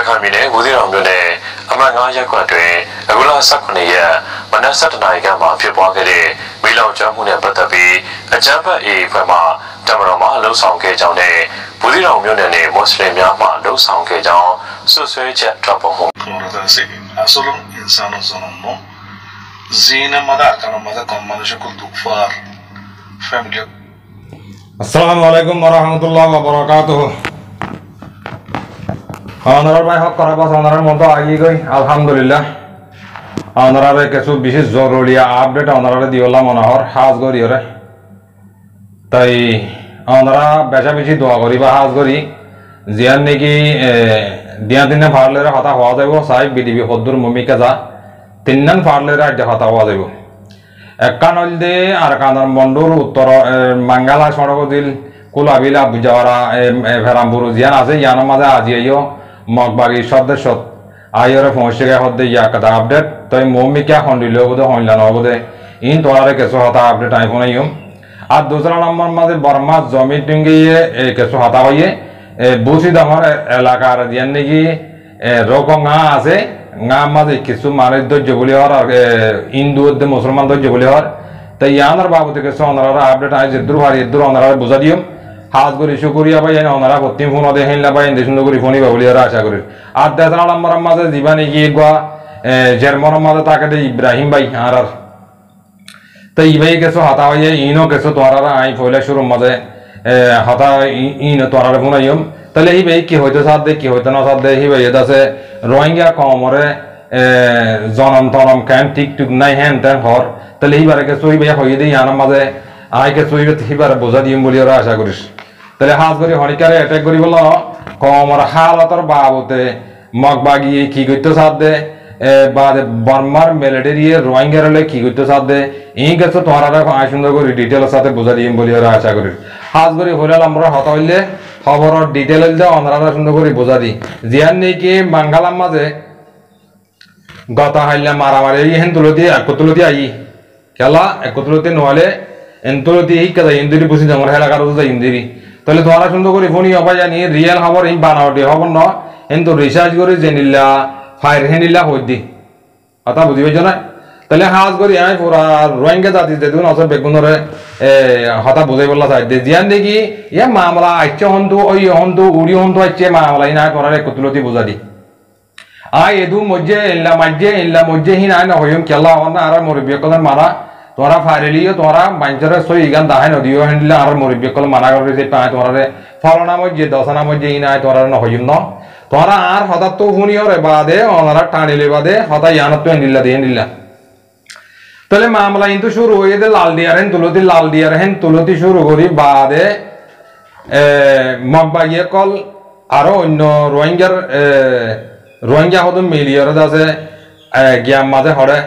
ခံပြည်နယ်ဦးစီးတော်မြို့နယ်အမှတ်9ရပ်ကွက်တွင်အခုလ18ရက်မနက်7:00နာရီခန့်မှာဖြစ်ပွားခဲ့တဲ့မီးလောင်ကျွမ်းမှုနဲ့ပတ်သက်ပြီးအကြမ်းဖက်အေအဖွဲ့မှတမတော်မှလှုပ်ဆောင်ခဲ့ကြောင်းနဲ့ဦးစီးတော်မြို့နယ်နဲ့မွတ်စလင်များမှလှုပ်ဆောင်ခဲ့ကြောင်းဆွဆွဲချက်ထွက်ပေါ်မှု Asolum insanın sonunu zina mada kanamada konmalışı kulduk far family. Assalamu alaikum warahmatullahi wabarakatuh. Honorar ভাই হক করা বাস honorar মতো আগিয়ে গই আলহামদুলিল্লাহ honorar কিছু বিশেষ জরুরি আপডেট honorar দিওলা মনোহর হাজ করি ওরে তাই honorar বেশা বেশি দোয়া করি বা হাজ করি জিয়ান নাকি দিয়া দিনে ফারলের কথা হওয়া যাব সাহেব বিডিবি হদ্দুর মমিকা যা তিননান ফারলের আজ কথা হওয়া যাব একানল দে আর কানার মন্ডুর উত্তর মাঙ্গালা সড়ক দিল কুলাবিলা বুজাওয়ারা ভেরামপুর জিয়ান আছে ইয়ানোর মাঝে আজিও মগবাগি সদস্য আইরে ফোনসিকে হদ্দে ইয়া কথা আপডেট তাই মমিকা হন্ডিল বোধ হইলান বোধে ইন তোয়ারে কিছু হতা আপডেট আইফোন আইম আর দুসরা নম্বর মাঝে বর্মা জমি টুঙ্গিয়ে কিছু হতা হইয়ে বুঝি দামর এলাকার জিয়ান নাকি রকম গা আছে গা মাঝে কিছু মানুষ ধৈর্য বলি হর আর হিন্দু মুসলমান ধৈর্য বলি হর তাই ইয়ানোর বাবুতে কিছু ওনারা আপডেট আই যেদুর হারি এদুর ওনারা বোঝা দিম হাজ করি শুকুরিয়া পাই ওনারা প্রতিম ফোন ওদের হেনলা পাই সুন্দর করে ফোনই বলি ওরা আশা করি আর দেশরা নম্বর মাঝে জীবা নাকি গোয়া জেরমর মাঝে তাকে ইব্রাহিম ভাই আর তাই ই ভাই কিছু হাতা হইয়ে ইনো কিছু তোরা আই ফলে শুরুর মাঝে হতা ইন তোরারে ফোন আইম তাহলে হি ভাই কি হইতো সাথে কি হইতো না সাথে হি ভাই আছে রোহিঙ্গা কমরে জনম তনম কেন ঠিক টুক নাই হেন তেন হর তাহলে হিবারে কে সই ভাই হইয়ে দিই আনার মাঝে আইকে সই হিবারে বোঝা দিম বলি ওরা আশা করিস তাহলে হাজ করি হনিকারে অ্যাটাক করি বলল কমর হালতর বাবতে মগ বাগিয়ে কি করতো সাথে বাদে বর্মার মিলিটারি রোহিঙ্গার হলে কি করতো সাথে এই গেছো তোরা আই সুন্দর করে ডিটেলের সাথে বোঝা দিম বলি ওরা আশা করিস হাজ করি হইলে আমরা হতা হইলে খবরের ডিটেল হইলে ওনারা সুন্দর করে বোঝা দি জিয়ান নাকি বাঙ্গালার মাঝে গতা হাইলে মারামারি হেন তুলতি একতুলতি আই খেলা একতুলতি নহলে এনতুলতি হি কাজা ইন্দিরি বুঝি আমার এলাকার বুঝা ইন্দিরি তাহলে তোরা সুন্দর করে ফোনই হবা জানি রিয়েল খবর এই বানাওটি খবর ন কিন্তু রিসার্চ করে জেনিলা ফায়ার হেনিলা হই দি কথা বুঝি পাইছ না তাহলে হাজ করি আমি পুরা রোহিঙ্গা জাতি দেখুন অসব বেগুনরে হতা বুঝাই বললা চাই দে জিয়ান দেখি ইয়ে মামলা আইছে হন্তু ওই হন্তু উড়ি হন্তু আইছে মামলা ইনা তোরা একতুলতি বুঝা দি আই এদু মজ্জে ইল্লা মজ্জে হিন আই নহয়ম কেলা হনা আর মরবিয় কলর মারা তোরা ফাইলিও তোরা বাঞ্চরে সই ইগান দাহাই নদিও হেনলা আর মরবিয় কল মানা করে যে পায় তোরারে ফলনা মজ্জে দশনা মজ্জে হিন আই তোরা নহয়ম ন তোরা আর হঠাৎ তো হুনিয়রে বাদে ওনারা টানিলে বাদে হঠাৎ ইয়ানত তো হেনিল্লা দিয়ে হেনিল্লা তাহলে মামলা কিন্তু শুরু হয়ে দে লাল দিয়ার হেন তুলতি শুরু করি বাদে মগবাগিয়ে কল আরো অন্য রোহিঙ্গা হতো মিলিয়র আছে গিয়াম মাঝে হরে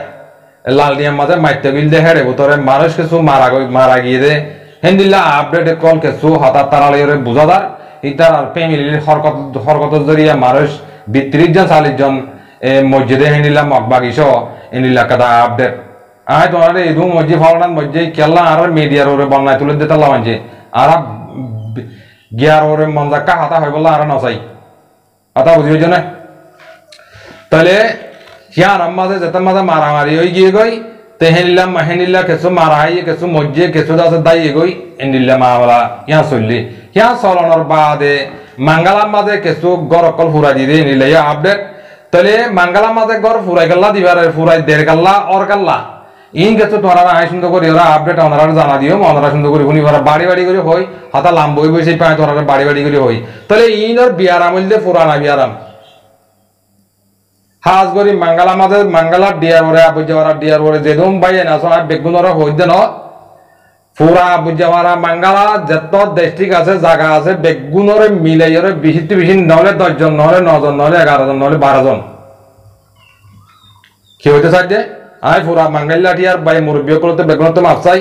লাল দিয়ার মাঝে মাইতে গিল দে হেরে বোতরে মানুষ কিছু মারা গিয়ে দে হেন্দিল্লা আপডেট কল কিছু হঠাৎ তারালে বুঝাদার ইতার আর ফ্যামিলির হরকত জরিয়া মানুষ 32 জন 40 জন মসজিদে হেন্দিল্লা মগবাগিস হেন্দিল্লা কাদা আপডেট আয় তোমার এদু মসজিদ ফলনান মসজিদ কেলা আর মিডিয়ার ওরে বন্যায় তুলে দিতে লাগানছে আর গিয়ার ওরে মনজাক্কা হাতা হয়ে বললা আর নসাই হাতা বুঝি হয়েছে না তাহলে হিয়ার মাঝে যেতে মাঝে মারামারি হয়ে গিয়ে গই হেনিল্লা কিছু মারাই কিছু মজ্জে কিছু আছে দাই গই এনিল্লা মামলা ইয়া চললি ইয়া চলনের বাদে মাঙ্গালার মাঝে কিছু গরকল ফুরাই দিয়ে এনিল্লা ইয়া আপডেট তাহলে মাঙ্গালার মাঝে গর ফুরাই গাল্লা দিবার ফুরাই দেড় গাল্লা অর গাল্লা ইন কিছু তোরা আই সুন্দর করে ওরা আপডেট ওনারা জানা দিও ওনারা সুন্দর করে শুনি ওরা বাড়ি করে হই হাতা লাম বই বই সেই পায় তোরা বাড়ি করে হই তাহলে ইনর বিয়ারাম হইলে পুরানা বিয়ারাম হাজ করি মাঙ্গালা মাঝে মাঙ্গালা ডিয়ার ওরে আবুজাওয়ারা ডিয়ার ওরে যেদম বাইয়ে না সব বেগুনরা হইতে ন পুরা আবুজাওয়ারা মাঙ্গালা যত ডিস্ট্রিক্ট আছে জায়গা আছে বেগুনরে মিলাই ওরে বেশি নহলে 10 জন নহলে 9 জন নহলে 11 জন নহলে 12 জন কি হইতে চাই দে আই পুরা মাঙ্গালা ডিয়ার বাই মুরব্বি করতে বেগুন তো মাপসাই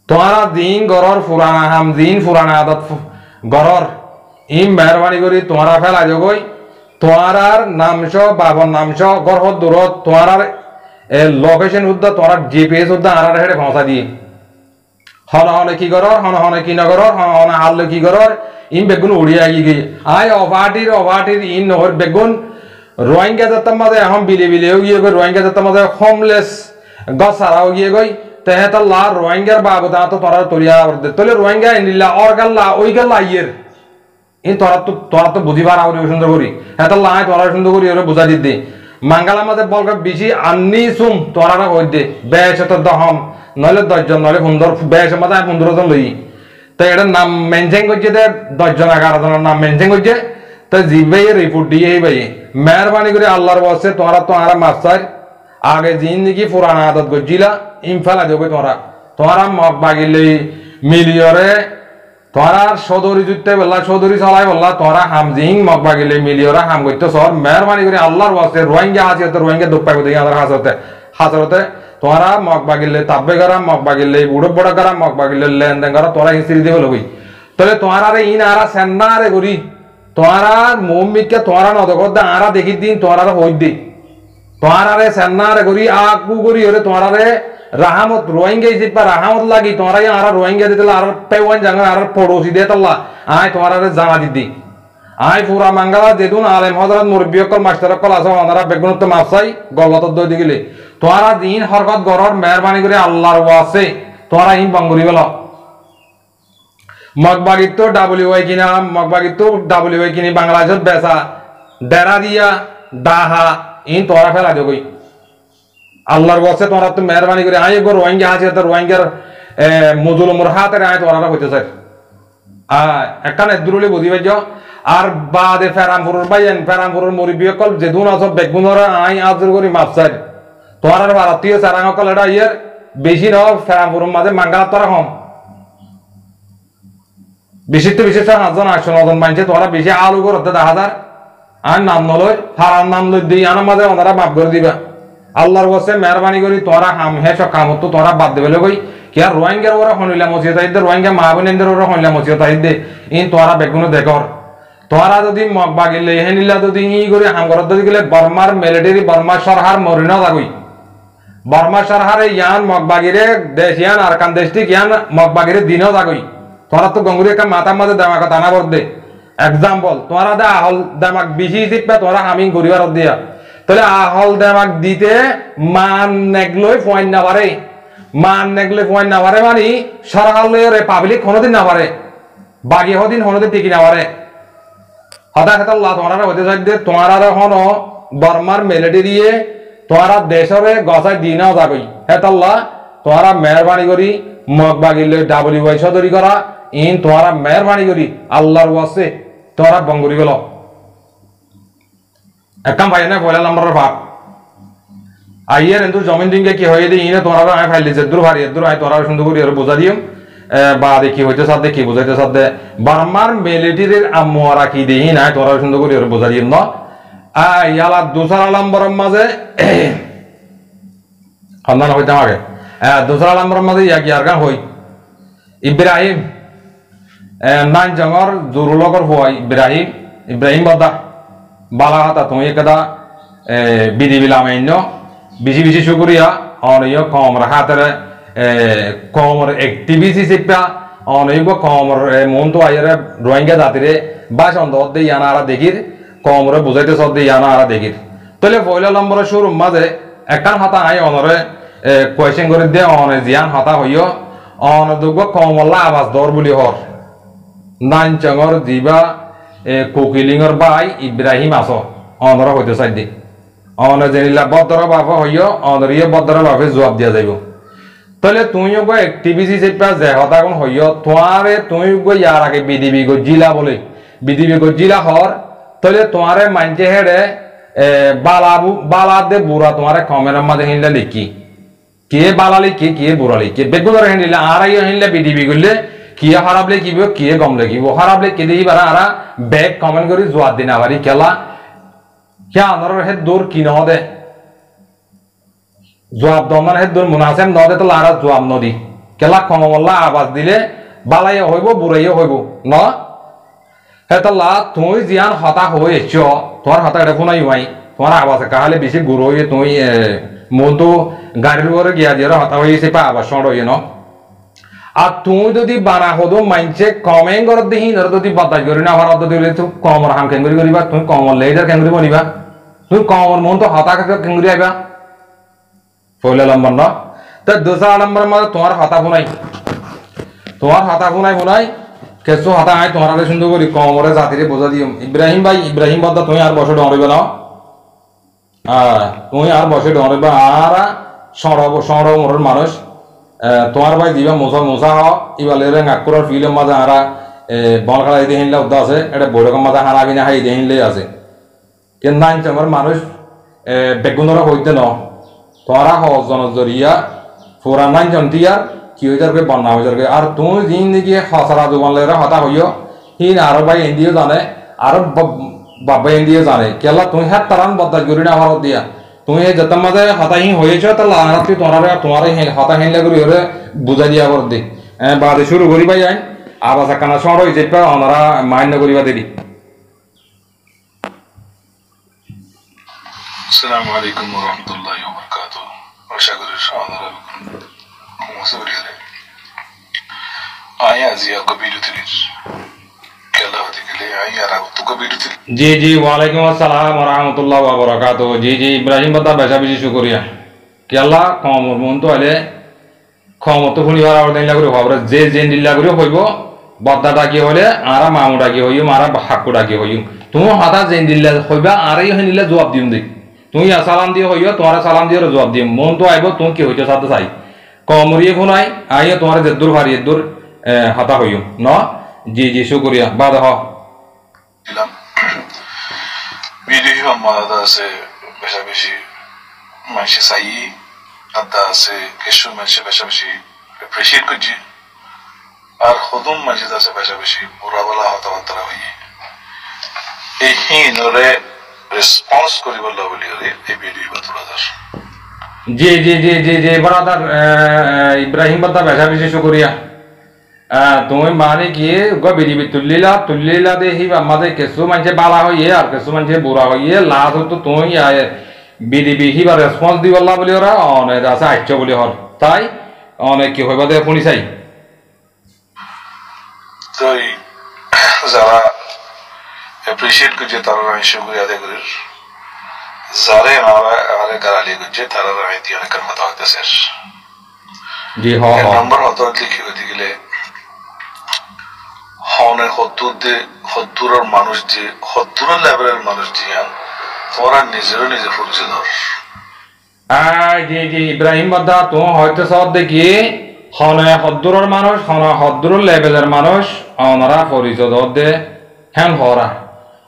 তোরা দিন গরর পুরানা হাম দিন পুরানা আদত গরর ইম মেহরবানি করি তোরা ফেলা জগই তোমার নামশ বাবার নামশ গড় দূরত তোমার লোকেশন উদ্দা তোমার জিপিএস উদ্দা আর হেডে পৌঁছা দিয়ে হন হনে কি করর হন হনে কি নগরর হন হনে হারলে কি করর ইন বেগুন উড়িয়ে গিয়ে আয় অভাটির ইন নহর বেগুন রোহিঙ্গা জাতার মাঝে এখন বিলিও গিয়ে গই রোহিঙ্গা জাতার মাঝে হোমলেস গছারাও গিয়ে গই তেহেতাল্লাহ রোহিঙ্গার বাবু তা তো তোরা তরিয়া তোলে রোহিঙ্গা নিলা অরগাল্লা ওই গাল্লা ইয়ের ইন তোরা তো বুঝিবার আউরি সুন্দর করি হেতাল্লাহ আয় তোরা সুন্দর করি ওরা বুঝা দিতে মাঙ্গালা মাঝে বলকে বেশি আন্নি সুম তোরা হই দে বেশ তো দহম নইলে 10 জন নইলে 15 বেশ মাঝে 15 জন লই তো এটা নাম মেনশন করছে দে 10 জন 11 জনের নাম মেনশন করছে তো জিবে রিপোর্ট দিয়ে ভাই মেহরবানি করে আল্লাহর ওয়াসে তোরা তো আর মাফসার আগে জিন্দগি পুরানা আদত গজিলা ইনফালা দেবে তোরা মগ বাগিলে মিলিয়রে তোরা সদরি জুতে বললা সদরি চলাই বললা তোরা হাম জিং মগ বাগিলে মিলিয়রে হাম করতে সর মেহরবানি করে আল্লাহর ওয়াসে রোহিঙ্গা হাসিতে রোহিঙ্গা দুঃখ পাইব দেখি আমাদের হাসরতে তোরা মগ বাগিলে তাব্বে করা মগ বাগিলে বুড়ো বড় করা মগ বাগিলে লেনদেন করা তোরা হিস্ট্রি দিয়ে হলো তাহলে তোরা রে ইন আরা সেন্না রে করি তোরা মৌমিককে তোরা নদগত আরা দেখি দিন তোরা হই দি তোরা রে সেন্না রে করি আগু করি ওরে তোরা রে রাহামত রোহিঙ্গা ইসিপা রাহামত লাগি তোরা আরা রোহিঙ্গা দিতে আর পেওয়ান জাঙ্গা আর পড়োসি দে তাল্লা আয় তোরা রে জানা দিদি আয় পুরা মাঙ্গালা যেদুন আলেম হযরত মুরব্বিয়কল মাস্টারকল আছে ওনারা বেগুনত মাফসাই গলত দই দিগিলে তোরা দিন হরকত গরর মেহরবানি করে আল্লাহর ওয়াসে তোরা ইন বঙ্গরি গেল মগবাগিত ডাব্লিউআই কিনা মগবাগিত ডাব্লিউআই কিনি বাংলাদেশত বেচা ডেরা দিয়া দাহা ইন তোরা ফেলা দেবই আল্লাহর ওয়াসে তোরা তো মেহরবানি করে আয় গো রোহিঙ্গা আছে তো রোহিঙ্গার মুজলুমর হাতে আয় তোরা হইতে স্যার একখান এদুরুলি বুঝি পাইছ আর বাদে ফেরামপুরের বাইন ফেরামপুরের মুরব্বিয়কল যেদুন আছে বেগুনরা আই আজর করি মাফসার তোরার ভারতীয় সারাঙ্গকল এটা ইয়ের বেশি ন ফেরামপুরের মাঝে মাঙ্গালা তোরা হম বিশিষ্ট 5জন 800 মানছে তোরা বেশি আলু করতে 10,000 আর নাম নলয় ফারার নাম লই দিই আনার মাঝে ওনারা মাফ করে দিবা আল্লাহর ওয়াসে মেহরবানি করি তোরা হাম হে সকামত তো তোরা বাদ দেবে কই কি আর রোহিঙ্গার ওরা হনিলা মসজিদ আইদে রোহিঙ্গা মা বোনেদের ওরা হনিলা মসজিদ আইদে ইন তোরা বেগুনো দেখর তোরা যদি মগ বাগিলে হেনিলা যদি ই করে হাম করত যদি গেলে বর্মার মিলিটারি বর্মা সরহার মরিন যাগই বর্মা সরহারে ইয়ান মগ বাগিরে দেশ ইয়ান আরকান দেশটিক ইয়ান মগ বাগিরে দিনও যাগই তোরা তো গঙ্গুরি একটা মাথার মাঝে দামাক টানা বর দে এক্সাম্পল তোরা দে আহল দামাক বেশি শিখবে তোরা হামিং করিবার দিয়া তাহলে আহল দামাক দিতে মান নেগলই পয়েন্ট না পারে মান নেগলে পয়েন্ট না পারে মানে সরকার পাবলিক কোনোদিন না পারে বাকি হদিন কোনোদিন টিকি না পারে হতা হেতাল্লাহ তোমরা হতে চাইতে তোমরা হন বর্মার মিলিটারিয়ে তোমরা দেশরে গছাই দিনাও যাবই হেতাল্লাহ তোমরা মেহরবানি করি মগ বাগিলে ডাব্লিউআই সদরি করা ইন তোমরা মেহরবানি করি আল্লাহর ওয়াসে তোমরা বঙ্গরি গেল একদম ভাই না পয়লা নম্বরের ভাগ আইয়ের কিন্তু জমিন দিনকে কি হয়ে দিই ইনে তোমরা আয় ফাইল দিছে দূর ভারি দূর আয় তোমরা সুন্দর করি আর বোঝা দিও বা দেখি হইতে সাথে কি বুঝাইতে সাথে বার্মার মিলিটারির আমরা কি দেই না তোমরা সুন্দর করি আর বোঝা দিও না ইয়ালা দুসরা নম্বরের মাঝে খান্দান হইতে আগে দুসরা নম্বরের মাঝে ইয়া কি আর গান হই ইব্রাহিম নান জঙ্গর জুরুলকর হই ইব্রাহিম বদা বালা হাতা তুমি একদা বিধি বিলামাইন্য বেশি বেশি শুকরিয়া অনেক কম হাতের কমর অ্যাক্টিভিটি শিক্ষা অনেক কমর মন তো আইরে রোহিঙ্গা জাতিরে বা সন্দেহ দিয়ে আনা আরা দেখির কমরে বুঝাইতে সব দিয়ে আনা আরা দেখির তাহলে পয়লা নম্বরের শুরুর মাঝে একখান হাতা আই অনরে কোয়েশ্চেন করে দিয়ে অনে জিয়ান হাতা হইও অনদুগ কমল্লা আবাস দর বলি হর নাইনচঙর জিবা কোকিলিংর বাই ইব্রাহিম আস অনরা হইতে চাই দি অনে জেনিলা বদর বাবা হইও অনরিয়ে বদর বাপে জবাব দিয়া যাইব তাহলে তুমিও গো অ্যাক্টিভিটি সেটা যে হতা কোন হইও তোমারে তুমি গো ইয়ার আগে বিডিবি গো জিলা বলে বিডিবি গো জিলা হর তাহলে তোমারে মানছে হেডে বালা দে বুড়া তোমারে কমের মাঝে হিনলে লিখি কে বালা লিখি কে বুড়া লিখি বেগুনর হিনলে আর আইও হিনলে বিডিবি গলে কি খারাপ লিখিব কে গম লিখিব খারাপ লিখি দেখি বারা আরা ব্যাক কমেন্ট করি জবাব দিনা পারি খেলা কে আনার হে দূর কি ন দে জবাব দমান হে দূর মুনাসেম ন দে তো লারা জবাব নদি কেলা কমল্লা আওয়াজ দিলে বালাই হইব বুড়াইও হইব ন হেতলা তুই জিয়ান হতা হয়েছ তোমার হতা এটা ফোনাই হই তোমার আওয়াজ কাহালে বেশি গুরু হয়ে তুই মন তো গাড়ির উপরে গিয়া দিয়ে হতা হয়েছে পা আবার সড় হয়ে ন আর তুই যদি বানা হদো মাইনছে কমেন করে দিহি ধর যদি বাতাস করি না আমার অর্ধ দিলে তুই কমর হাম কেঙ্গুরি করিবা তুমি কমর লেজার কেঙ্গুরি বনিবা তুমি কমর মন তো হতা কেঙ্গুরি আইবা পয়লা নম্বর না তা দোসরা নম্বর মানে তোমার হাতা বুনাই কেসো হাতা আয় তোমার আগে সুন্দর করি কমরে জাতিরে বোঝা দিও ইব্রাহিম ভাই ইব্রাহিম বাদা তুমি আর বসে ডরিবে না তুমি আর বসে ডরিবে আর সড় মোর মানুষ তোমার ভাই দিবা মোসা হ ইবালে নাগপুরের ফিল্ম মাঝে আরা বল খেলা দিয়ে হিনলে উদ্দা আছে এটা বৈরকম মাঝে হানা বিনা হাই দিয়ে হিনলে আছে কিন্তু আনছে আমার মানুষ বেগুনরা হইতে ন তোরা হজন জরিয়া পুরা নাইন জন্তিয়ার কি হয়ে যাবে বন্যা হয়ে যাবে আর তুমি জিন্দগি হসারা জোবানলেরা হতা হইও হিন আরো ভাই এন্ডিও জানে আরো বাবা এন্ডিও জানে কেলা তুমি হাত তারান বদাজ করি না ভারত দিয়া তুমি যত মাঝে হতাহীন হয়েছ তাহলে আর তুই তোমার হতাহীন লাগি ওরে বুঝা দিয়া করে দি বাদে শুরু করি ভাই আইন আবার কানা শহর হয়ে যাবে ওনারা মান্য করিবা দেরি আসসালামু আলাইকুম ওয়া রাহমাতুল্লাহি ওয়া বারাকাতুহু আশা করি সবাই মুসলিম আয়া জিয়া কবিরুতির কেলা হতে গেলে আয়া রাগত কবিরুতির জি জি ওয়ালাইকুম আসসালাম ওয়া রাহমাতুল্লাহি ওয়া বারাকাতুহু জি জি ইব্রাহিম বাদা বেশা বেশি শুকরিয়া কেলা কমর মন তো আলে ক্ষমতা শুনিবার আর দেন লাগরে খবর যে দিল্লা করে হইব বদ্দাটা কি হলে আরা মামুটা কি হইম আরা হাকুটা কি হইম তুমি হাতা যে দিল্লা হইবা আরই হইলে জবাব দিম দেই তুমি সালাম দিয়ে হইও তোমার সালাম দিয়ে জবাব দিম মন তো আইব তুমি কি হইতে সাথে চাই কমরিয়ে ফোনাই আইয়া তোমার জেদ্দুর ভারি এদ্দুর হাতা হইম ন জি জি শুকরিয়া বাদ হ দিলাম ভিডিও আমাদের আছে বেশা বেশি মানুষে চাই আদা আছে কিছু মানুষে বেশা বেশি এপ্রিসিয়েট করছি আর হদম মাঝে আছে বেশা বেশি বুড়া বলা হতাবার্তা হইয়ে এই হিনরে রেসপন্স করিবার বলি এই ভিডিও তোলা দাস জি জি জি জি জি ব্রাদার ইব্রাহিম বাদা বেশা বেশি শুকরিয়া তুমি মানে কি বিডিবি তুলিলা দেখি আমাদের কিছু মানুষে বালা হইয়ে আর কিছু মানুষে বুড়া হইয়ে লাভ হতো তুমি বিডিবি হিবা রেসপন্স দিবলা বলি ওরা অনেক আছে আইচ বলি হর তাই অনেক কি হইবা দে শুনি চাই তো যারা এপ্রিসিয়েট করছে তারা আমি শুক্রিয়া আদায় করি যারা আরে গালি করছে তারা আমি দিয়ে অনেক কথা হইতেছে জি হ নম্বর হতো লিখে হইতে গেলে হনের হদ্দুরের মানুষ যে হদ্দুরের লেভেলের মানুষ দিয়ে তোরা নিজেরও নিজে ফুলছে ধর জি জি ইব্রাহিম বাদা তুমি হয়তো সব দেখি হনে হদ্দুরের মানুষ হনে হদ্দুরের লেভেলের মানুষ ওনারা পরিচয় দে হ্যান হরা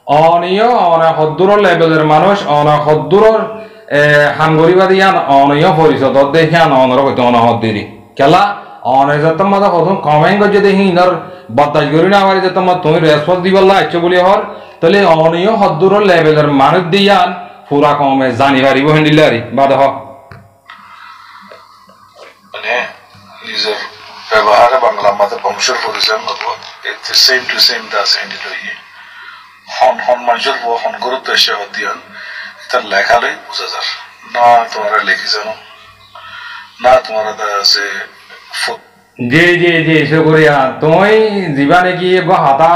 অনিয় অনে হদ্দুরের লেভেলের মানুষ অনে হদ্দুরের হাঙ্গরিবাদিয়ান অনিয় পরিচয় দে হ্যান অনরা হইতে অনহদ দেরি কেলা অনে যত মাদা হতুন কমেন্ট করছে দেখি ইনর বাতাস করি না পারি যত তুমি রেসপন্স দিবল্লা আইছো বলি হর তাহলে অনিয় হদ্দুরের লেভেলের মানুষ দিয়ান পুরা কমে জানি পারিব হেন্ডিলারি বাদ হ মানে নিজের ব্যবহারে বাংলা মাঝে বংশের পরিচয় হবো এতে সেম টু সেম দাস হ্যান্ডিল হইয়ে হন মানুষের হন গুরুত্ব এসে হদিয়ান তার লেখালে বোঝা যার না তোমারা লেখি জানো না তোমারা আছে জি জি জি শুক্রিয়া তুমি জীবানে কি হাতা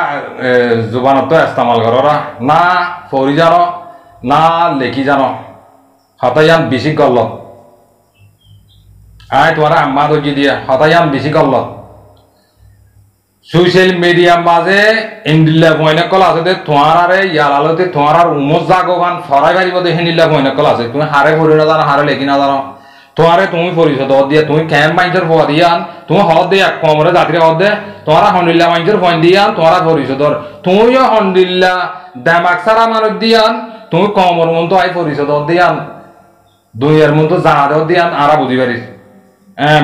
জুবানত ইস্তেমাল কররা না পড়ি জানো না লেখি জানো হতায়ান বেশি গল্ল আয় তোমার আম্মা দজি দিয়া হতায়ান বেশি গল্ল সোশ্যাল মিডিয়া মাঝে ইন্দিল্লা বইনে কল আছে দে তোমার আরে ইয়ার আলোতে তোমার আর উমস জাগবান ফরাই পারিব দে হিন্দিল্লা বইনে কল আছে তুমি হারে পড়ি না জানো হারে লেখি না জানো তোমারে তুমি পরিচয় দর দিয়া তুমি ক্যাম্প মাইন্সের ফোয়া দিয়ান তুমি হদ দে এক কমরে যাত্রী হদ দে তোমারা হন্ডিল্লা মাইন্সের ফোন দিয়ান তোমারা পরিচয় দর তুমিও হন্ডিল্লা দামাক সারা মানুষ দিয়ান তুমি কমর মন তো আই পরিচয় দর দিয়ান দুইয়ের মন তো জানা দর দিয়ান আরা বুঝি পারিস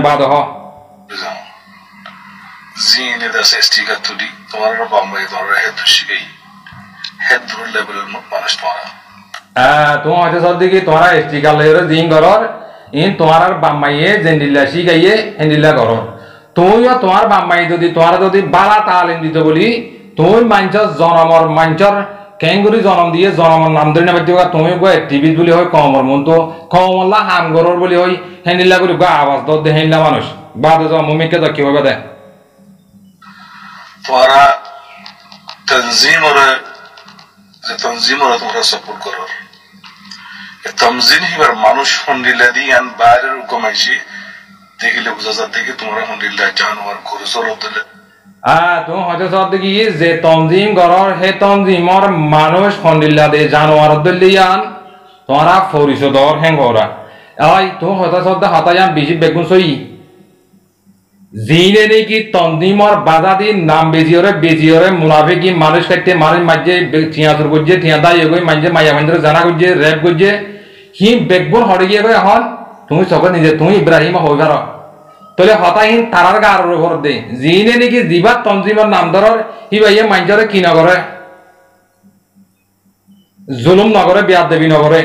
বাদ হ জিনে দাসে স্টিকার তুলি তোমার বাম্বাই ধরে হেতু শিখাই হেতু লেভেলের মানুষ তোমারা তুমি হয়তো সব দেখি তোমারা স্টিকার লেভেলের জিন ঘরর ইন তোমার আর বাম্মাইয়ে জেন্ডিল্লা শিখাইয়ে হেন্ডিল্লা ঘরর তুমিও তোমার বাম্মাই যদি তোমার যদি বালা তালিম দিতে বলি তুমি মাঞ্চর জনমর মাঞ্চর কেঙ্গুরি জনম দিয়ে জনমর নাম ধরে নেবে তুমি টিভি বলি হয় কমর মন তো কমল্লা হাম ঘরর বলি হয় হেন্ডিল্লা করি আওয়াজ দর দে হেন্ডিল্লা মানুষ বাদ মুমিকে তো কি হবে দে তোমারা তনজিম ওরা তোমরা সাপোর্ট করো তমজিন হিবার মানুষ হন্ডিল্লা দিয়ে আন বাইরের কমাইছি দেখিলে বোঝা যায় দেখি তোমরা হন্ডিল্লা জানোয়ার গরু চলত দিলে তুমি হয়তো সব দেখি যে তনজিম গড়র হে তনজিমর মানুষ হন্ডিল্লা দিয়ে জানোয়ার দিল্লিয়ান তোমরা পরিশোধর হেঙ্গরা আই তুমি হয়তো সব হাতায়ান বেশি বেগুন সই জিনে নাকি তনজিমর বাজাদি নাম বেজিওরে মুনাফিকি মানুষ কাটতে মানুষ মাঝে টিয়াতুর করছে টিয়া দাই এগোই মাঝে মাইয়া মাঝে জানা করছে র্যাপ করছে হি বেগবন হরে গিয়ে গো এখন তুমি সকল নিজে তুমি ইব্রাহিম হইবার তাহলে হতাহীন তারার গার উপর দে জিনে নাকি জিবা তনজিমর নাম ধর হি ভাইয়ে মাঝরে কি নগরে জুলুম নগরে বিয়াদ দেবী নগরে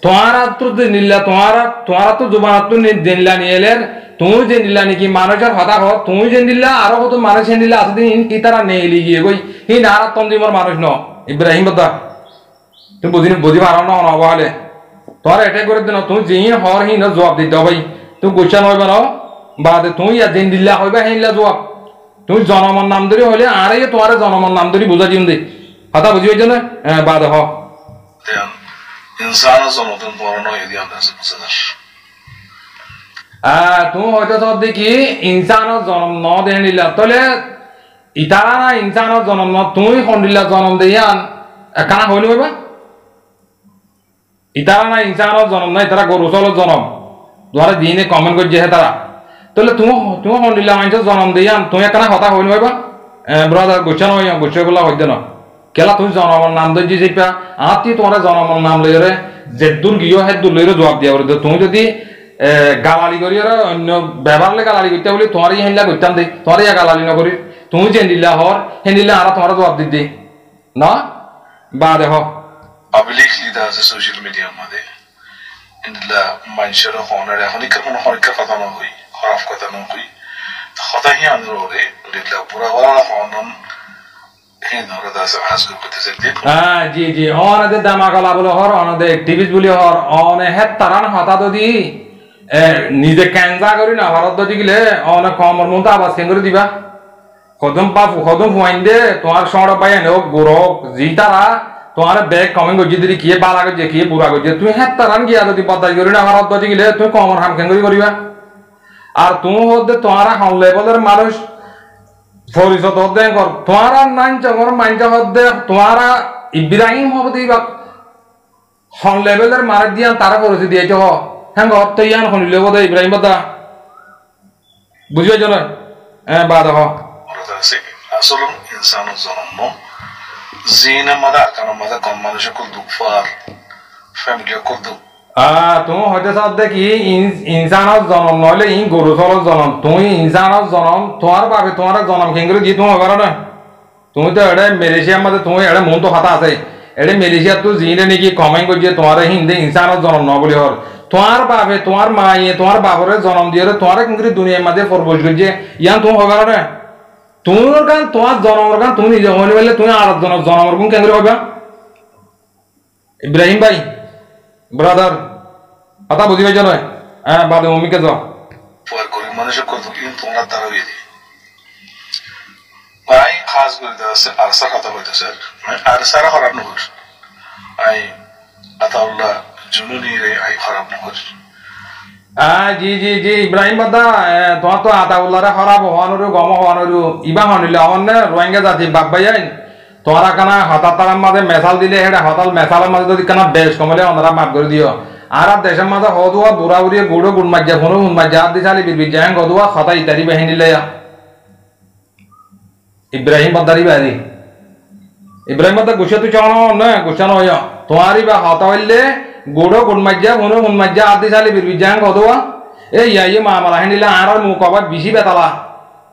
তোমারা তো নিল্লা তোমারা তো জুবানাত তো দিনলা নিয়েলে তুমি যে নিলা নাকি মানুষের হতা হ তুমি যে নিলা আরো কত মানুষ নিলা আছে কি তারা নেই লিগিয়ে গই হি নারা তনজিমর মানুষ ন ইব্রাহিম বদা তুমি বুঝি পারো না হলে তোমার এটাই করে দিন তুমি যে হর হি জবাব দিতে ভাই তুমি গোচ্ছা নইবা না বাদে তুমি দিন দিল্লা হইবা হেইলা জবাব তুমি জনমন নাম ধরে হলে আর এই তোমার জনমন নাম ধরে বুঝা দিন দে কথা বুঝি হইছে না বাদে হ ইনসান জনতন তোমার নয় দিয়ে আমরা বুঝাদার তুমি হয়তো সব দেখি ইনসানের জন্ম ন দেন দিলা তাহলে ইতারা না ইনসানের জন্ম ন তুমি হন্ডিল্লা জন্ম দিয়ান কানা হইনি হইবা ইতারা না ইনসানের জন্ম না ইতারা গরু চলের জন্ম তোমার দিনে কমেন্ট করছে হে তারা তাহলে তুমি হন্ডিল্লা মানুষের জন্ম দিয়ান তুমি কানা হতা হইনি হইবা ব্রাদার গোচ্ছা নয় গোচ্ছা গুলা হইতে না কেলা তুমি জনমর নাম ধরছি যেটা আতি তোমার জনমর নাম লইরে যে দূর গিয়ে হে দূর লইরে জবাব দিয়া করে তুমি যদি গালালি করি আর অন্য ব্যবহারলে গালালি করতে বলি তোমার হেনলা করতাম দে তোমার গালালি নকরি তুমি যে দিল্লা হর হেনিল্লা আর তোমার জবাব দিতে না বা দেখ পাবলিক লিডার আছে সোশ্যাল মিডিয়ার মধ্যে ইন্দিলা মানুষের হনারে হনিকার কোনো হনিকার কথা না হই খারাপ কথা না হই কথা হি আন্দোলনে লিডলা পুরা বলা হনন জি জি অনাদের দামাকালা বলে হর অনাদের অ্যাক্টিভিস্ট বলি হর অনে হেত তারান হতা যদি নিজে ক্যান্সা করি না ভারত যদি গেলে অনেক কমর মতো আবাস কেন করে দিবা কদম ফুয়াইন দে তোমার সড় পাই এনে গোরক জি তারা তোমার ব্যাগ কমেন্ট করছি দিদি কিয়ে বালা করছে কিয়ে বুড়া করছে তুমি হেত তারান গিয়া যদি বদাই করি না ভারত যদি গেলে তুমি কমর হাম কেন করিবা আর তুমি হতে তোমার হাম লেভেলের মানুষ পরিষদ হতে কর তোমার নাইন চঙর মাইনটা হতে তোমার ইব্রাহিম হবে দিবা হন লেভেলের মার দিয়া তারা পরিস্থিতি দিয়েছে হ হ্যাঁ হতে ইয়ান হনিলে বোধ ইব্রাহিম বাদা বুঝিয়ে জন বাদ হ আসলে ইনসানের জন্ম জিনে মাদা কারণ মাদা কম মানুষের কুল দুঃখ আর ফ্যামিলি কুল দুঃখ তুমি হয়তো সব দেখি ইনসানের জন্ম নইলে ই গরু চলের জন্ম তুমি ইনসানের জন্ম তোমার বাবে তোমার জন্ম কেঙ্গুলো দিয়ে তুমি হবার না তুমি তো এটা মালয়েশিয়ার মধ্যে তুমি এটা মন তো হাতা আছে এটা মালয়েশিয়ার তো জিনে নাকি কমেন্ট করছে তোমার হিন্দে ইনসানের জন্ম ন বলি হর তোমার বাবে তোমার মায়ে তোমার বাবরের জন্ম দিয়ে তোমার কিন্তু দুনিয়ার মাঝে প্রবেশ করছে ইয়ান তুমি হবার না তোমার গান তোমার জন্মের গান তুমি নিজে হইলে বললে তুমি আর জন্মের গুণ কেঙ্গুলো হইবা ইব্রাহিম ভাই ব্রাদার কথা বুঝি পাইছ নয় বাদে মম্মিকে যাও গরিব মানুষের কত কিন্তু তোমরা তারা হয়ে দিই ভাই খাস করে দেওয়া আরসার কথা বলতেছে আরসারা খারাপ নহর আই আতাউল্লাহ জুনুনি রে আই খারাপ নহর জি জি জি ইব্রাহিম বাদা তোমার তো আতাউল্লাহরে খারাপ হওয়ানোর গম হওয়ানোর ইবা হনিলে অন্য রোহিঙ্গা জাতি বাপ ভাই তোমরা কানা হঠাৎ তারার মাঝে মেসাল দিলে হেটা হঠাৎ মেসালের মাঝে যদি কানা বেশ কমলে ওনারা মাফ করে দিও আর দেশের মাঝে হদুয়া বুড়া বুড়িয়ে গুড়ো গুড় মাজ্জা ফোনো গুড় মাজ্জা আদি চালি বিরবির জাহাং হদুয়া খতা ইত্যাদি বাহিনী লেয়া ইব্রাহিম বাদারি বাদি ইব্রাহিম বাদা গুছা তুই চানো না গুছা নয় তোমারই বা হতা হইলে গুড়ো গুড় মাজ্জা ফোনো গুড় মাজ্জা আদি চালি বিরবির জাহাং হদুয়া এই ইয়ে মামালা হেনিলে আর মুখ আবার বেশি বেতালা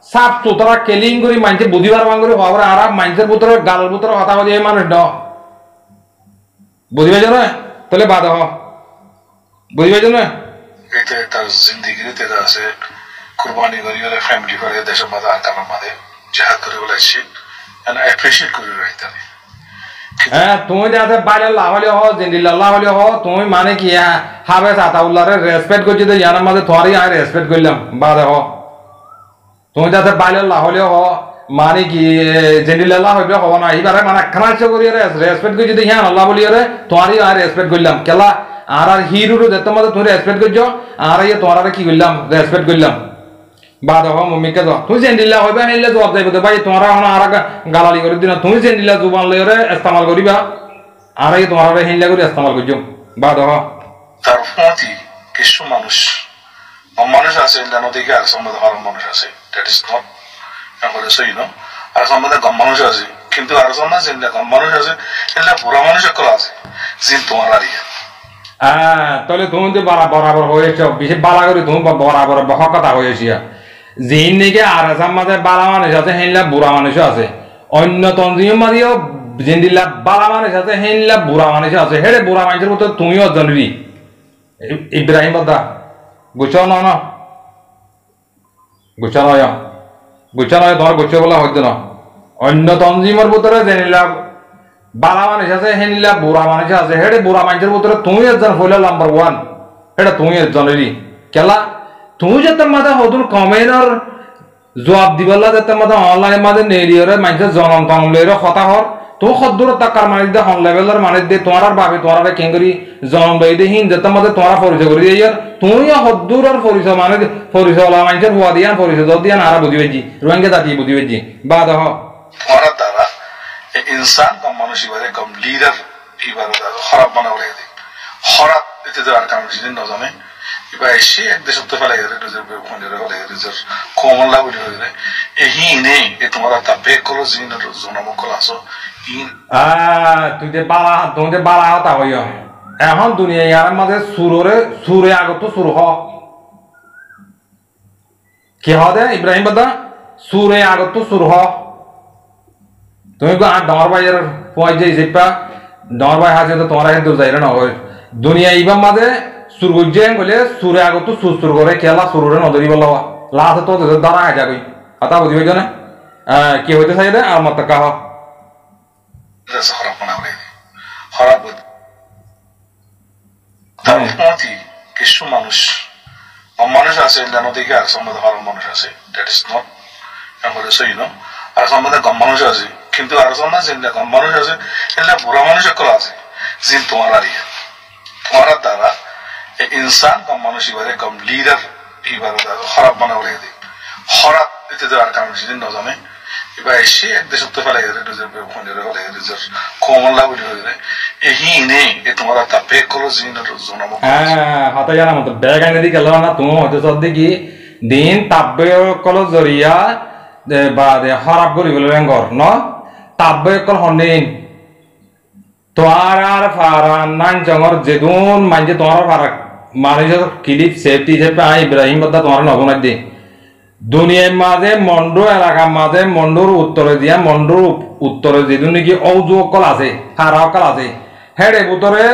সাপ সুতরা কেলিং করি মানছে বুঝিবার বাঙ্গরি হওয়ার আর মানছের ভিতরে গালের ভিতরে হতা হয়ে এই মানুষ ন বুঝি পাইছ না তাহলে বাদ হ বুঝি পাইছ না এটা তার জিন্দিগিতে আছে কুরবানি করি গেলে ফ্যামিলি করে দেশের মাঝে আকামের মাঝে জাহাদ করে বলেছি এন্ড আই অ্যাপ্রিশিয়েট করি রাইতানি হ্যাঁ তুমি যাতে বাইরে লাহলে হ জিন্দিল্লাহ হলে হ তুমি মানে কি হাবে আতাউল্লাহরে রেসপেক্ট করছি তো ইয়ার মাঝে তোমারই আমি রেসপেক্ট করলাম বাদ হ তুমি যাতে বাইরে লাহলে হ মানে কি জেনিলাল্লাহ হইবে হব না এইবারে মানে খানা ইচ্ছা করি রেসপেক্ট করি যদি হ্যাঁ আল্লাহ বলি রে তোমারই আর রেসপেক্ট করলাম কেলা আর হিরুরু যেতে মধ্যে তুমি রেসপেক্ট করছো আর তোমার কি করলাম রেসপেক্ট করলাম বা দেখো মম্মিকে যাও তুমি জেনিলা হইবে হেলে জবাব যাইব ভাই তোমরা এখন আর গালালি করে দিনা তুমি জেনিলা জুবান লইরে ইস্তেমাল করিবা আর তোমার হেলে করে ইস্তেমাল করছো বা দেখো তার ফতি কিছু মানুষ আছে নদীকে আর সম্বন্ধে ভালো মানুষ আছে দ্যাট ইজ নট আমাদের সই ন আর সম্বন্ধে কম মানুষ আছে কিন্তু আর সম্বন্ধে যেটা কম মানুষ আছে এটা বুড়া মানুষ কল আছে জিন তোমার আর তাহলে তুমি তো বরাবর হয়েছ বেশি বালা করে তুমি বরাবর বহক কথা হয়েছি যেই নাকি আর মাঝে বালা মানুষ আছে হেনলা বুড়া মানুষও আছে অন্য তন্ত্রীয় মাঝেও যেদিলা বালা মানুষ আছে হেনলা বুড়া মানুষ আছে হেরে বুড়া মানুষের মতো তুমিও জনরি ইব্রাহিম বদা গুছো না গুছা নয় তোমার গুছো বলা হইতো না অন্য তঞ্জিমের ভিতরে জেনিলা বালা মানুষ আছে হেনিলা বুড়া মানুষ আছে হেডে বুড়া মানুষের ভিতরে তুমি একজন হইলে নাম্বার 1 এটা তুমি একজনেরই কেলা তুমি যেতে মাঝে হদুর কমেন্টর জবাব দিবলা যেতে মাঝে অনলাইন মাঝে নেরিয়রে মানুষের জনম তনম লইরে কথা হর তুমি সদ্দূর টাকার মানে দিয়ে হন লেভেলের মানে দিয়ে তোমার বাবে তোমার কেঙ্গরি জনম লই দিয়ে হিন যেতে মাঝে তোমার পরিচয় করে দিয়ে তুমি সদ্দূরের পরিচয় মানে পরিচয় মানুষের হওয়া দিয়া পরিচয় দিয়া আর বুঝি পেয়েছি রোহিঙ্গা জাতি বুঝি পেয়েছি বা দেখ इंसान कम মানুষ ইবারে কম লিডার ইবারে খারাপ বানাবো লাগে খারাপ এতে তো আর কাম জিনিস না জানে ইবা এসে এক দেশ তো ফেলে গেলে নিজের ফোনে ফেলে গেলে নিজের কমলা বলি হয়ে এই নেই এ তোমার তা বেক করো জিন আর জনম কল আসো ইন তুই যে বালা হতা হইও এখন দুনিয়া ইয়ার মাঝে সুরে আগত সুর হ কি হবে ইব্রাহিম বাদা সুরে আগত সুর হ তুমি ডাঙর ভাইয়ের পয় যে জিপা ডাঙর ভাই হাসে তো তোমার হেতু যাইরে না হয় দুনিয়া ইবাম মাঝে সুর গুজে বলে সুরে আগত সুর করে খেলা সুরে নদরি বলা লাস্ট তো দ্বারা আয় যাবি আতা বুঝি হইছ না কি হইতে চাই রে আর মত কাহ খারাপ বানাবো খারাপ তার মতি কিছু মানুষ আছে নদীকে আর সম্বন্ধে ভালো মানুষ আছে দ্যাট ইজ নট আমাদের সই ন আর সম্বন্ধে কম মানুষ আছে কিন্তু আর সম্বন্ধে যেটা কম মানুষ আছে এটা বুড়া মানুষ কল আছে জিন তোমার আর দ্বারা इंसान कम মানুষ ইবারে কম লিডার ইবারে খারাপ বানাবো লাগে খারাপ এতে তো আর কাম জিনিস না জানে এবার এসে এক দেশ তো ফেলে গেলে নিজের ফোনে ফেলে গেলে নিজের কমলা বলি হয়ে এই নেই এ তোমার তা বেক করো জিন আর জনম হাতে জানা মতো ব্যাগ আনে দি গেল না তুমি হতে সদ্দি কি দিন তাব্বে কল জরিয়া বা খারাপ করি বলে রেঙ্গর ন তাব্বে কল হন্দিন তোমার আর ফারান নান জঙ্গর যেদুন মানছে তোমার ফারাক মানুষের ক্লিপ সেফটি হিসেবে আই ইব্রাহিম বদা তোমার নবনাই দি দুনিয়ার মাঝে মন্ডু এলাকার মাঝে মন্ডুর উত্তরে দিয়া মন্ডুর উত্তরে যেদুন নাকি ঔজকল আছে ফারাকল আছে হেডে উত্তরে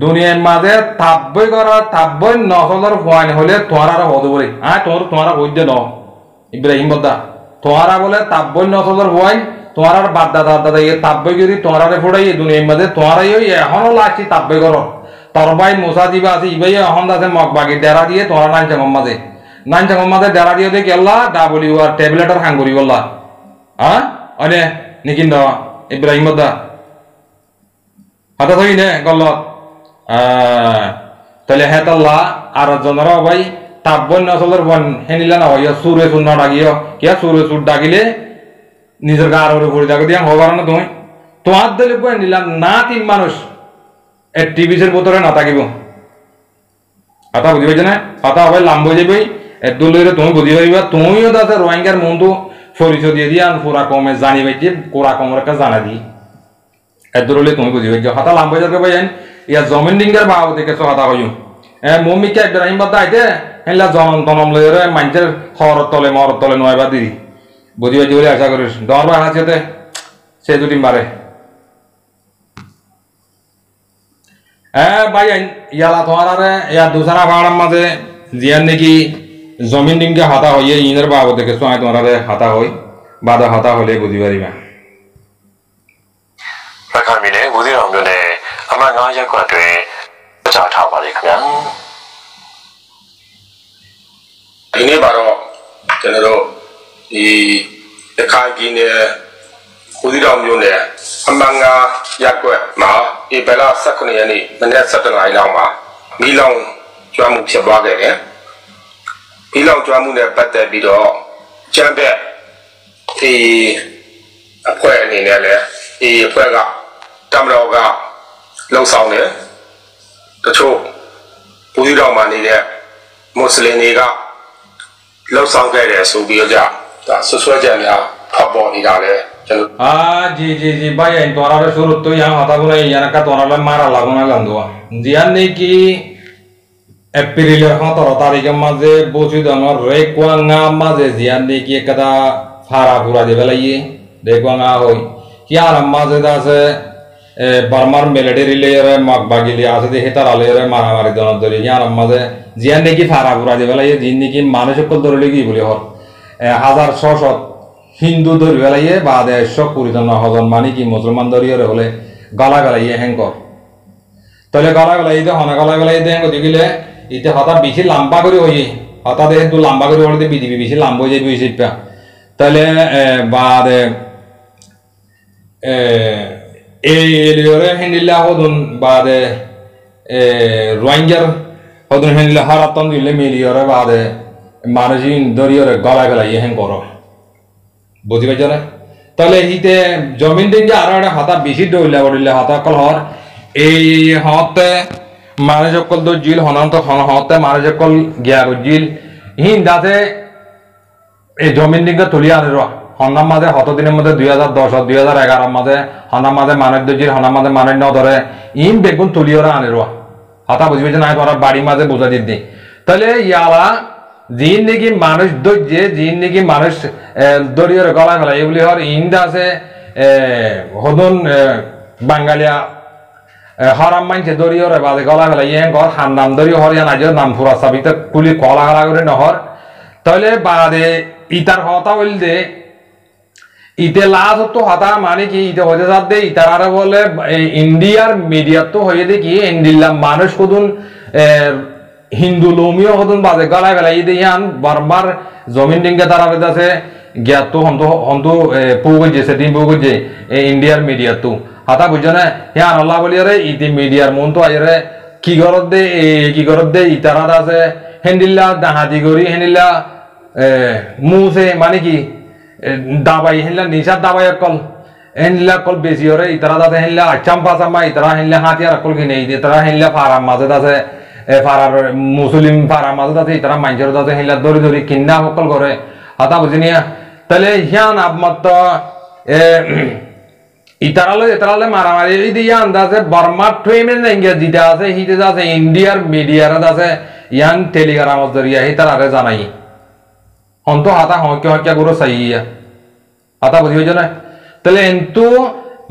দুনিয়ার মাঝে তাব্বই নসলের ফোয়ান হলে তোমার আর হদ বলে তোমার হইদ ন ইব্রাহিম বদা তোমার বলে তাব্বই নসলের ফোয়ান তোমার আর বাদ্দা দাদা এই তাব্বই যদি তোমার ফোড়াই দুনিয়ার মাঝে তোমার এখনো লাগছি তাব্বই করো তোর ভাই মোসা দিবা আছে ইবাই এখন আছে মগবাগি ডেরা দিয়ে তোমার নাইন চাঙম মাঝে ডেরা দিয়ে দিয়ে গেলা ডাবলিউ আর ট্যাবলেটার হাং করি বললা হ্যাঁ অনে নিকিন দেওয়া ইব্রাহিম দা হাতে থই নে গলত তাহলে হে তাল্লা আর জনরা ভাই তাব্বই নসলের বন হেনিলা না হইয়া সুরে সুর না ডাকিও কিয়া সুরে সুর ডাকিলে নিজের গার উপরে দেখো দিয়া হবার না তুমি তোমার দলে বই নিলাম না তিন মানুষ টিভিসের ভিতরে না থাকিব কথা বুঝি পাইছে না কথা হবে লাম্ব যাবে দলের তুমি বুঝি পারিবা তুমিও তাতে রোহিঙ্গার মনটো পরিচয় দিয়ে দিয়া পুরা কমে জানি পাইছে কোরা কমের একটা জানা দি দলে তুমি বুঝি পাইছো হাতা লাম্ব যাবে ভাই ইয়া জমিন ডিঙ্গার ভাব দেখেছো কথা কইও মমিকা ইব্রাহিম বাদা আইতে হেলা জনম তনম লইরে মানুষের হরত তলে মরত তলে নয়বা দি বুঝি পাইছি বলে আশা করিস ডর ভাই হাসিতে সে দুটি মারে ভাই ইয়ালা তোমার ইয়া দুসারা ভাড়ার মাঝে জিয়ার নাকি জমিন ডিমকে হাতা হইয়ে ইনের বাবু দেখে সোয়াই তোমার হাতা হই বাদা হাতা হলে বুঝি পারিবা রাখামিনে বুঝি রমজনে আমার গাঁ যা করে যা ঠা পারে খান দিনে বারো কেন ই ခိုင်ပြည်နယ်ဦးစီးတော်မျိုးနဲ့အမှန်ငါရက်ွက်မှာဧပြီလ18ရက်နေ့မနက်7:00 နာရီလောက်မှာမီးလောင်ကျွမ်းမှုဖြစ်သွားခဲ့တယ်။မီးလောင်ကျွမ်းမှုနဲ့ပတ်သက်ပြီးတော့ကျန်းတဲ့အဖွဲ့အနေနဲ့လည်းအဖွဲ့ကတမတော်ကလှုပ်ဆောင်တယ်။တချို့ဦးစီးတော်မှာနေတဲ့မွတ်စလင်တွေကလှုပ်ဆောင်ခဲ့တယ်ဆိုပြီးတော့ဒါဆွဆွဲချက်များဖော်ပေါ်နေတာလေကျွန်တော်जी भाई तोरा शुरू तो यहाँ होता बोले यहाँ का तोरा मारा लागूना लंदुआ जियाने की एप्रिल हाँ तो तारीख माजे बोचु दोनों रेक्वांगा माजे जियाने की कदा फारा पूरा देवला ये रेक्वांगा होई क्या माजे दासे बर्मर मिलिट्री लेयर मकबागी लिया आसे देखे तारा लेयर मारा मारी दोनों दरी यहाँ माजे जियाने की फारा पूरा देवला ये जिन्नी की मानुष्य को दौड़ लेगी बोले हो 1600 হিন্দু ধরিয়ে বাদে সব পরিজন হজন মানে কি মুসলমান ধরিয়ে হলে গলা গলাইয়ে হ্যাঙ্কর তাহলে গলা গলাইতে হনা গলা গলাইতে হ্যাঙ্ক দেখিলে ইতে হঠাৎ বেশি লম্বা করে হই হঠাৎ একটু লম্বা করে হলে বিদিবি বেশি লম্বা হয়ে যাবে বেশিটা তাহলে বাদে এই এলিয়রে হিন্দিলা হদুন বাদে রোহিঙ্গার হদুন হিন্দিলা হারাতন দিলে মিলিয়রে বাদে মানুষিন ধরিয়ে গলা গলাইয়ে হ্যাঙ্কর বুঝি পাইছ না তাহলে হিতে জমিন দিনকে আরো একটা হাতা বেশি দৌড়লে বলিলে হাতা কল হর এই হতে মানুষ সকল তো জিল হনন্ত হতে মানুষ সকল গিয়া জিল হিন দাতে এই জমিন দিনকে তুলিয়া আনে হন্নার মাঝে হত দিনের মধ্যে 2010 2011 মাঝে হন্নার মাঝে মানুষ জিল হন্নার মাঝে মানুষ ন ধরে ইন বেগুন তুলিয়া আনে হাতা বুঝি পাইছ না তোরা বাড়ির মাঝে বোঝা দিদি তাহলে ইয়ালা জিন নাকি মানুষ দৈর্যে জিন নাকি মানুষ দরিয়র গলা ফেলা এগুলি হর ইন্দা আছে হদন বাঙালিয়া হরাম মানছে দরিয়র বাদে গলা ফেলা ইয়ে ঘর হার নাম দরিয় হর ইয়ান আজ নাম ফুরা সাবিতে কুলি কলা গলা করে নহর তাহলে বাদে ইতার হতা হইল দে ইতে লাজ তো হতা মানে কি ইতে হতে যাত দে ইতার আর বলে ইন্ডিয়ার মিডিয়া তো হয়ে দেখি ইন্ডিয়া মানুষ কদুন হিন্দু লোমিও হদন বাজে গলায় গেলাই ইয়ান বারবার জমিন ডিঙ্গে তারা আছে জ্ঞাত হন্তু পুগজে সেদিন পুগজে ইন্ডিয়ার মিডিয়া তো হাতা বুঝছো না ইয়ান আল্লাহ বলি রে ইতি মিডিয়ার মন তো আইরে কি করত দে ইতারা আছে হেন্ডিল্লা দাহাতি করি হেন্ডিল্লা মুসে মানে কি দাবাই হেন্ডিল্লা নিশা দাবাই কল হেন্ডিল্লা কল বেশি হরে ইতারা আছে হেন্ডিল্লা আচাম পাচামা ইতারা হেন্ডিল্লা হাতিয়ার কল কিনে ইতারা হেন্ডিল্লা ফারাম মাঝে আছে ফারার মুসলিম ফারা মাঝে আছে ইতারা মাইজর আছে হেলা দরি দরি কিন্না সকল করে হাতা বুঝিনিয়া তাহলে হিয়ান আবমাত্র ইতারালে মারামারি দিয়া আন্দাজে বর্মার ট্রেমেন ইংরেজ যেটা আছে হিতে আছে ইন্ডিয়ার মিডিয়ার আছে ইয়ান টেলিগ্রাম জরিয়া হিতারারে জানাই হন্ত হাতা হকে গুরু সাইয়া হাতা বুঝি হইছ না তাহলে এন্তু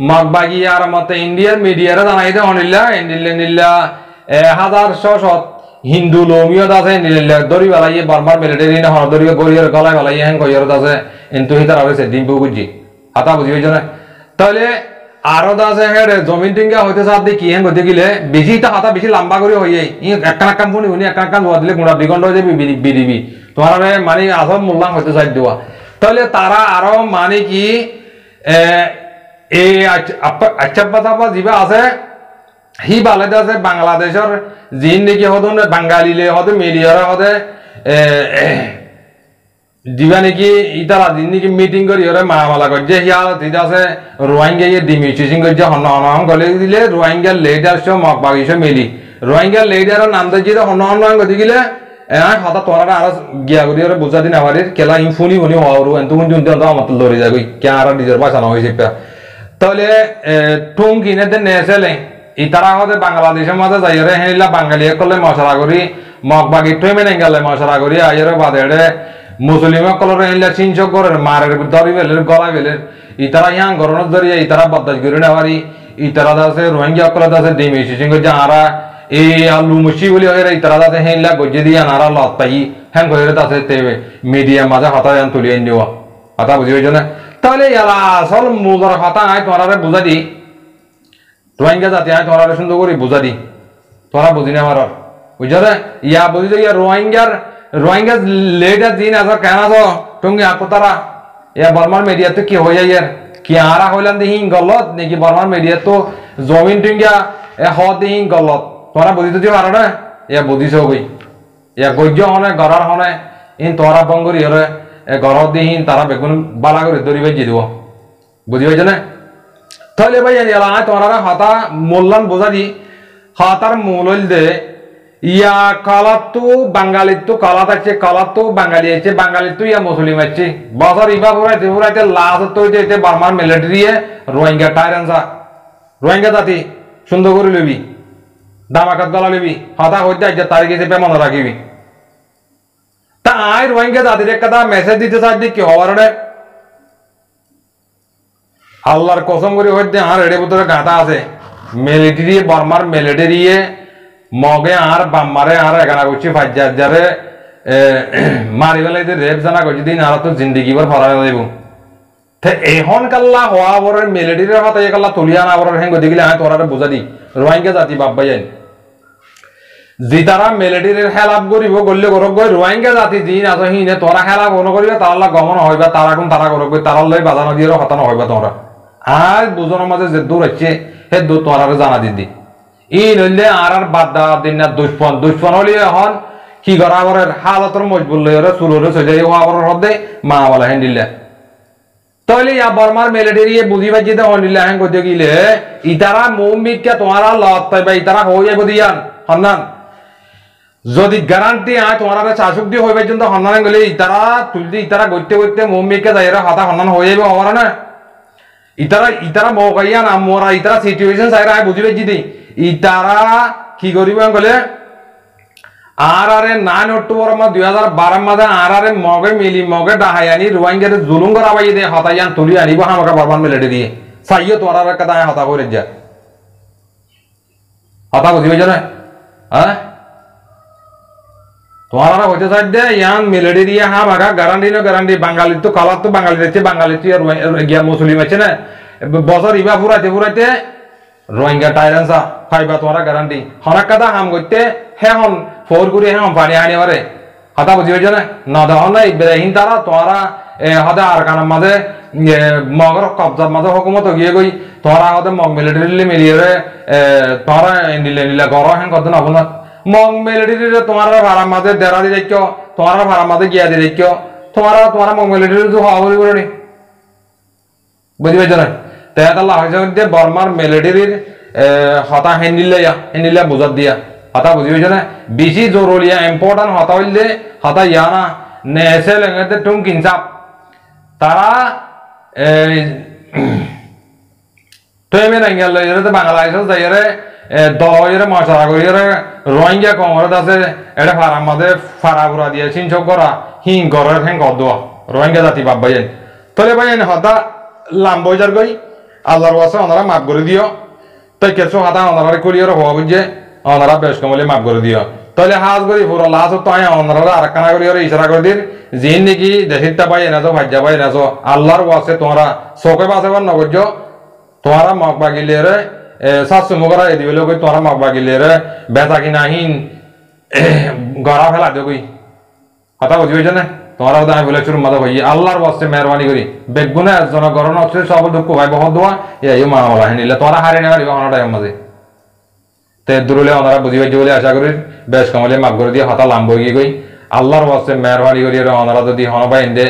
মগবাগি আর মতে ইন্ডিয়ার মিডিয়ারে জানাই দে অনিল্লা ইন্ডিল্লা 1600 হিন্দু লোমিও আছে দরি বেলাইয়ে বারবার মিলিটারি না দরি গরিয়ের গলায় বেলাইয়ে হ্যাং কইয়ের আছে কিন্তু হিতার আছে ডিম্পু বুঝি হাতা বুঝি হইছ না তাহলে আরো আছে হেড জমিন টিঙ্গা হইতে সাথ দি কি হ্যাং করতে গেলে বেশি তা হাতা বেশি লম্বা করে হইয়ে একটা কাম শুনি একটা কাম ধোয়া দিলে গুণা বিগণ্ড হয়ে যাবে বিডিবি তোমার মানে আসল মূল্যাং হইতে চাই দেওয়া তাহলে তারা আরো মানে কি এই আচ্ছা পাতা যিবা আছে হি বালেদ আছে বাংলাদেশের জিন নাকি হদন বাঙালিলে হদে মিডিয়ার হদে দিবা নাকি ইতারা দিন নাকি মিটিং করি ওরে মালা করছে হিয়াল ঠিক আছে রোহিঙ্গা ইয়ে ডিমিউটেশন করছে হন গলে দিলে রোহিঙ্গার লিডার সব মকবাগিস মিলি রোহিঙ্গার লিডারের নাম দিয়ে হন গতি গেলে হঠাৎ তোরা আর গিয়া করি ওরে বুঝা দিন আমার কেলা ইনফুনি উনি হওয়ারু এন্তু আমার লড়ে যাবি কে আর নিজের বাঁচানো হয়েছে তাহলে টুং কিনে দেন নেসেলে ইতারা হতে বাংলাদেশের মাঝে যাইরে হেলা বাঙালি করলে মশলা করি মগবাগি ট্রেমেন গেলে মশলা করি আইরে বাদে মুসলিম কলর হেলা চিনচ করে মারের দরি বেলের গলা বেলের ইতারা ইয়াং গরনের দরিয়া ইতারা বদাজ করি নেওয়ারি ইতারা আছে রোহিঙ্গা কলর আছে ডিমি সিং যারা এই আলু মুসি বলি হয়ে ইতারা আছে হেলা গজে দিয়ে আনারা লত পাই হ্যাং করে আছে তেবে মিডিয়া মাঝে হতা তুলিয়ে নেওয়া হতা বুঝি হয়েছে না তাহলে ইয়ালা আসল মূলর হতা আয় তোমার বুঝা দি রোহিঙ্গা জাতি আয় তোরা সুন্দর করে বুঝা দি তোরা বুঝি না আমার বুঝছো না ইয়া বুঝি ইয়া রোহিঙ্গা লেডার দিন আছে কেন আছো টঙ্গি আপো তারা বর্মার মিডিয়া তো কি হয়ে যায় কি আরা হইলাম দিহিং গলত নাকি বর্মার মিডিয়া তো জমিন টুঙ্গা হ দিহিং গলত তোরা বুঝি তো পারো না বুঝিছ গই গজ্য হনে গড়ার হনে ইন তোরা বঙ্গরি হরে গড় দিহিন তারা বেগুন বালা করে দড়ি বেজি দিব বুঝি পাইছ না তাহলে ভাই জানি তোরা হতা মূল্যান বোঝা দি হতার মূল হইল দে ইয়া কালাতো বাঙালির তো কালাত আছে কালাতো বাঙালি আছে বাঙালির তো ইয়া মুসলিম আছে বছর ইবা পুরাইতে লাস্ট তো হইতে বার্মার মিলিটারি রোহিঙ্গা টাইরানসা রোহিঙ্গা জাতি সুন্দর করে লবি দামাকাত গলা লবি হতা হইতে আজ তারিখ হিসেবে মনে রাখিবি তা আয় রোহিঙ্গা জাতির একটা মেসেজ দিতে চাই কি হওয়ার আল্লাহর কসম করে হইতে আর এর ভিতরে গাঁথা আছে মিলিটারি বার্মার মিলিটারি মগে আর বাম্মারে আর এগানা করছি ফাইজারে মারি বেলাই রেপ জানা করছি দিন আর তো জিন্দিগি ভর ফরাই দেব এখন কাল্লা হওয়া বরের মিলিটারির হাতে কাল্লা তুলিয়া না বরের হেঙ্গ দেখিলে আমি তোরা বোঝা দি রোহিঙ্গা জাতি বাব্বাই যাই যি তারা মিলিটারির হেলাপ করিব গলে করব গই রোহিঙ্গা জাতি দিন আছে হিনে তোরা হেলাপ মনে করিবা তারা গমন হইবা তারা কোন তারা করব তারা লই বাজানো দিয়ে হতানো হইবা তোরা আর বুঝনের মাঝে যে দূর হচ্ছে হে দূর তোরা জানা দিদি ই নইলে আর বাদ দেওয়া দিন না দুষ্পন হলে এখন কি করা বরের হালতর মজবুল লইরে চুলরে চলে যাই হওয়া বরের হদে মা বলা হেন্ডিলে তাহলে ইয়া বর্মার মিলিটারি বুঝি বাজি দে হন্ডিলে হেন কইতে গিলে ইতারা মুমিককে তোমারা লত পাইবা ইতারা হই যাইব দিয়ান হন্নান যদি গ্যারান্টি আয় তোমারা চাচুক দিয়ে হইবা পর্যন্ত হন্নান গেলে ইতারা তুলদি ইতারা গইতে গইতে মুমিককে যাইরা হাতা হন্নান হই যাইব হওয়ার না ইতারা মগাইয়া না মোরা ইতারা সিচুয়েশন চাইরা আয় বুঝি বাজি দি ইতারা কি করিব বলে আর 9 অক্টোবর 2012 মাঝে আর মগে মিলি মগে ডাহায়ানি রোহিঙ্গার জুলুম করা বাই দে হতায়ান তুলি আনিব আমাকে বারবার মিলেটে দিয়ে চাইও তোরা কথা হতা করে যা হতা বুঝি পাইছ না হ্যাঁ তোমারা হইতে চাই দে ইয়ান মিলেটে দিয়ে আমাকে গ্যারান্টি বাঙালি তো কালার তো বাঙালি রেছে বাঙালি তো গিয়া মুসলিম আছে না বছর ইবা ফুরাইতে রোহিঙ্গা টাইরানসা ফাইবা তোমারা গ্যারান্টি হনাক কথা হাম করতে হেন ফোর করে হেন পানি আনি পারে হতা বুঝি পাইছ না না দহন নাই বেহিন তারা তোমারা হদে আর কানার মাঝে মগর কবজার মাঝে হুকুমত গিয়ে গই তোরা হদে মগ মিলিটারি মিলিয়ে তোরা নিলে ঘর হেন কত না না মগ মিলিটারি তোমার ভাড়ার মাঝে দেড়া দি দেখো তোমার ভাড়ার মাঝে গিয়া দি দেখো তোমার মগ মিলিটারি তো হওয়া বলি করে বুঝি পাইছ না তেহাতাল্লাহ হয়েছে বর্মার মিলিটারির হতা হেন্ডিলে বুঝাত দিয়া হতা বুঝি পাইছ না বেশি জরুরি ইম্পর্টেন্ট হতা হইলে হতা ইয়া না নেসে লেঙ্গে টুম কিনচাপ তারা ট্রেমে নাঙ্গেল এরে বাংলাদেশ যাইরে দলরে মশলা করিরে রোহিঙ্গা কমরত আছে এটা ফারার মাঝে ফারা ফুরা দিয়ে চিনচক করা হিং গরের হেং গদ রোহিঙ্গা জাতি বাপ ভাইয়েন তলে ভাইয়েন হতা লাম্বইজার গই আল্লাহর ওয়াসে ওনারা মাফ করে দিও তাই কিছু হাতা ওনারা করিয়ার হওয়া বুঝে ওনারা বেশ কমলে মাফ করে দিও তাহলে হাজ করি পুরো লাশ তো ওনারা আর কানা করিয়ার ইশারা করে দিন যিনি নাকি দেশিতা পাই এনেছো ভাজ্যা পাই এনেছো আল্লাহর ওয়াসে তোমরা চোখে বাঁচাবার নগর্য তোমরা মাফ বাগিলে রে শাশু মুগরা এদিবেলে কই তোমরা মাফ বাগিলে রে বেচা কিনাহীন গড়া ফেলা দিও কই কথা বুঝি পাইছ না তোমরা দায় বলে চুর মাদা ভাই আল্লাহর ওয়াসে মেহরবানি করি বেগুনে জন গরণ আছে সব দুঃখ ভাই বহুত দোয়া এই মা বলা হেনিলে তোমরা হারে নেবার অনাটা মাঝে তে দূরলে ওনারা বুঝি পাইছে বলে আশা করি বেশ কমলে মাফ করে দিয়ে হতা লাম্ব গিয়ে গই আল্লাহর ওয়াসে মেহরবানি করি ওনারা যদি হনবাই ইন্দে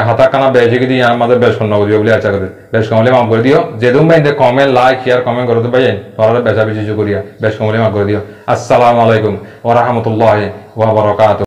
হতা কানা বেজে কি দিয়ে আমাদের বেশ কন্ন বুঝি বলে আশা করি বেশ কমলে মাফ করে দিও যেদুম ভাই ইন্দে কমেন্ট লাইক শেয়ার কমেন্ট করতে পাই তোমরা বেচা বেশি করিয়া বেশ কমলে মাফ করে দিও আসসালামু আলাইকুম ওয়া রাহমাতুল্লাহি ওয়া বারাকাতুহু।